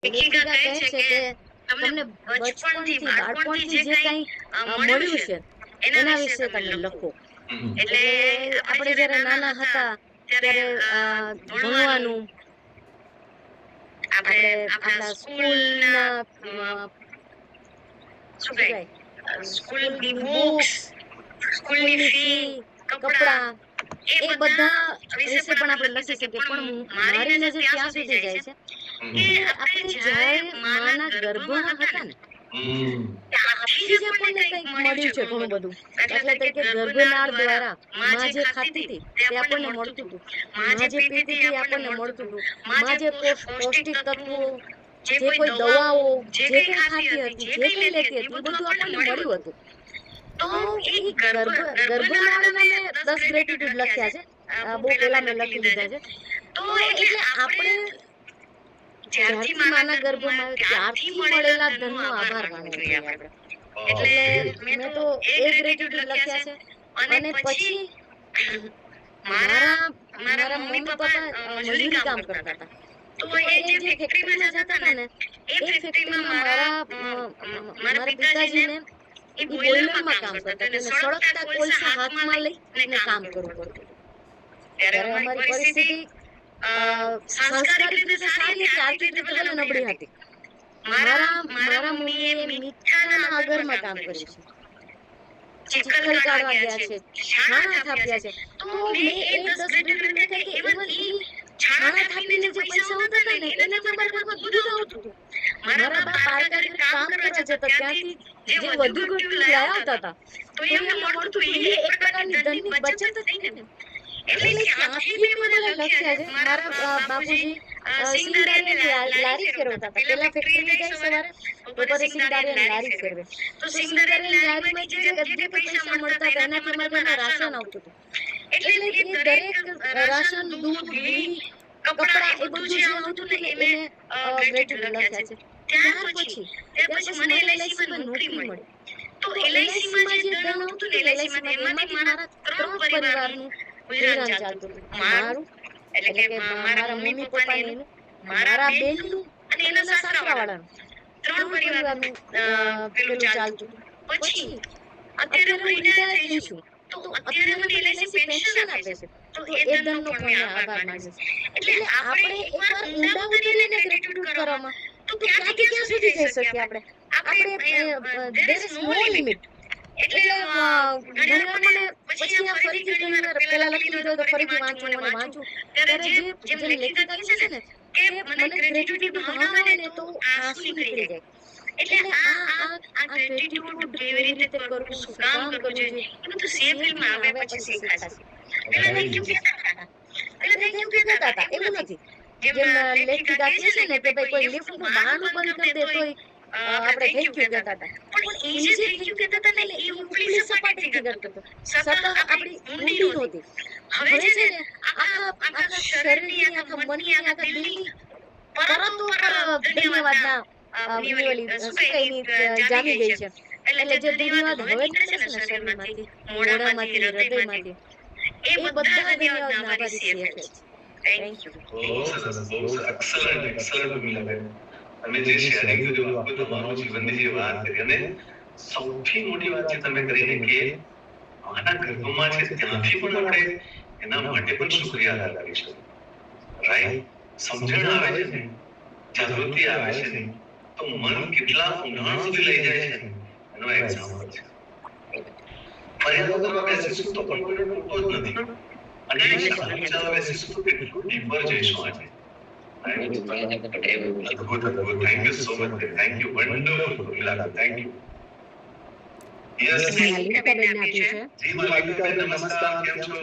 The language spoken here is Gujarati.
લેખિકા કહે છે કે તમને બચપણથી બાળપણથી જે કંઈ મળ્યું છે એના વિશે તમે લખો. એટલે આપણે જ્યારે નાના હતા ત્યારે ભણવાનું, આપણે આપણા સ્કૂલના શું કહેવાય, સ્કૂલની બુક્સ, સ્કૂલની ફી, કપડાં, એ બધા વિશે પણ આપણે લખી શકીએ. પણ મારી નજર ત્યાં સુધી જાય છે કે આપણે જ્યારે માના ગર્ભમાં હતા ને ત્યારથી જ આપણને કંઈક મળ્યું છે ઘણું બધું. દાખલા તરીકે ગર્ભનાળ દ્વારા માં જે ખાતી હતી તે આપણને મળતું હતું, માં જે પીતી હતી આપણને મળતું હતું, માં જે પૌષ્ટિક તત્વો, જે કોઈ દવાઓ, જે કંઈ ખાતી હતી, જે કંઈ લેતી હતી, એ બધું આપણને મળ્યું હતું. તો એ ગર્ભનાળના મેં 10 ગ્રેટિટ્યુડ લખ્યા છે, બહુ પહેલા મેં લખી લીધા છે. તો એટલે આપણે જ્યારથી માના ગર્ભમાં ત્યારથી મળેલા ધનનો આભાર માનવો જોઈએ આપણે. એટલે મેં તો એ ગ્રેટિટ્યુડ લખ્યા છે. અને પછી મારા મમ્મી પપ્પા મજૂરી કામ કરતા હતા, તો એ જે ફેક્ટરીમાં જતા હતા ને એ ફેક્ટરીમાં મારા પિતાજીને એ બોઈલરમાં કામ કરતા હતા. સળગતા કોલસા હાથમાં લઈને કામ કરવું પડતું. ત્યારે અમારી પરિસ્થિતિ સંસ્કારિક રીતે સારી હતી, આર્થિક રીતે ભલે નબળી હતી. મારા મમ્મીએ મીઠાના આગરમાં કામ કર્યું છે, ચિખલ કાઢવા ગયા છે, છાણા થાપ્યા છે. તો મેં એ 10 ગ્રેટિટ્યુડ લખ્યા કે ઇવન એ છાણા થાપીને જે પૈસા આવતા હતા ને એનાથી અમારા ઘરમાં દૂધ આવતું હતું. મારા બા પારકા ઘરે કામ કરવા જતા, ત્યાંથી જે વધુ ઘટતું લઈ આવતા હતા તો એ અમને મળતું હતું. એ એક પ્રકારની ધનની બચત જ થઈ ને. એટલે ત્યાંથી મેં મને લખ્યા છે. મારા બાપુજી સિંગદારિયાની લારી ફેરવતા હતા. પેલા ફેક્ટરીએ જાય સવારે, બપોરે સિંગદારિયાની લારી ફેરવે. તો સિંગદારિયાની લારીમાં જે પૈસા મળતા હતા એનાથી અમારા ઘરમાં રાશન આવતું હતું. એટલે એ દરેક રાશન, દૂધ, ઘી, કપડાં એ બધું જે આવતું હતું ને એને ગ્રેટિટ્યુડ લખ્યા છે. ત્યાર પછી મને એલઆઈસીમાં નોકરી મળી. તો એલઆઈસીમાં જે ધન આવતું ને એલઆઈસીમાં, એમાંથી મારા 3 પરિવારનું ગુજરાન ચાલતું હતું. મારું એટલે કે મારા મમ્મી પપ્પાને એનું, મારા બેનનું અને એના સાસરાવાળાનું, 3 પરિવારનું પેલું ચાલતું હતું. પછી અત્યારે હું રિટાયર થઈ છું તો અત્યારે મને એલઆઈસી પેન્શન આપે છે. તો એ ધનનો પણ મેં આભાર માનું છું. એટલે આપણે એકવાર ઊંડા ઉતરીને ગ્રેટિટ્યુડ કરવામાં તો ક્યાંથી ક્યાં સુધી જઈ શકીએ આપણે. there is no limit. એટલે ઘણીવાર મને પછી આ ફરીથી ઘણીવાર પહેલા લખી લીધો તો ફરીથી વાંચું ત્યારે જેમ લેખિકા કહે છે ને કે મને ગ્રેટિટ્યુડ ભાવના હોય ને તો આંસુ નીકળી જાય. એટલે આ ગ્રેટિટ્યુડ કેવી રીતે કરવું, શું કામ કરવું જોઈએ, એ બધું સીએ ફિલ્મમાં આવે પછી શીખાશે. પહેલા થેન્ક યુ કહેતા હતા, એવું નથી. જેમ લેખિકા કહે છે ને કે ભાઈ કોઈ લિફ્ટનું બહાનું બંધ કરી દે તોય આપણે થેન્ક યુ કહેતા હતા. પણ એ જે થેન્ક યુ કહેતા હતા ને એ ઉપલી સપાટીથી કરતો હતો, સતત આપણી ઊંડી નહોતી. હવે છે ને આખા શરીરની, આખા મનની, આખા દિલની પરતો પર ધન્યવાદના જામી ગઈ છે. એટલે જે ધન્યવાદ હવે નીકળે છે ને શરીરમાંથી, મોઢામાંથી, હૃદયમાંથી, એ બધા ધન્યવાદના આભારી છીએ. Thank you. બહુ સરસ, એક્સલન્ટ મિલાબેન. તમે જે શેરિંગ કર્યું, આખું તમારું જીવનની જે વાત કરી, અને સૌથી મોટી વાત જે તમે કરીને કે આના ગર્ભમાં છે ત્યાંથી પણ આપણે એના માટે પણ શુક્રિયા અદા કરીશું. રાઈટ? સમજણ આવે છે ને, જાગૃતિ આવે છે ને, તો મન કેટલા ઊંડાણ સુધી લઈ જાય છે એનો એક્ઝામ્પલ છે. ફરિયાદો કરવા બેસીશું તો પણ કોઈ મોટો જ નથી, અને શાંતિ ચાલવા બેસીશું તો કેટલું ડીપર જઈશું આજે. Thank you so much. Thank you. Wonderful. Thank you. Yes. માલિકા બેન આપ્યું છે. જી માલિકા બેન, નમસ્કાર. કેમ છો?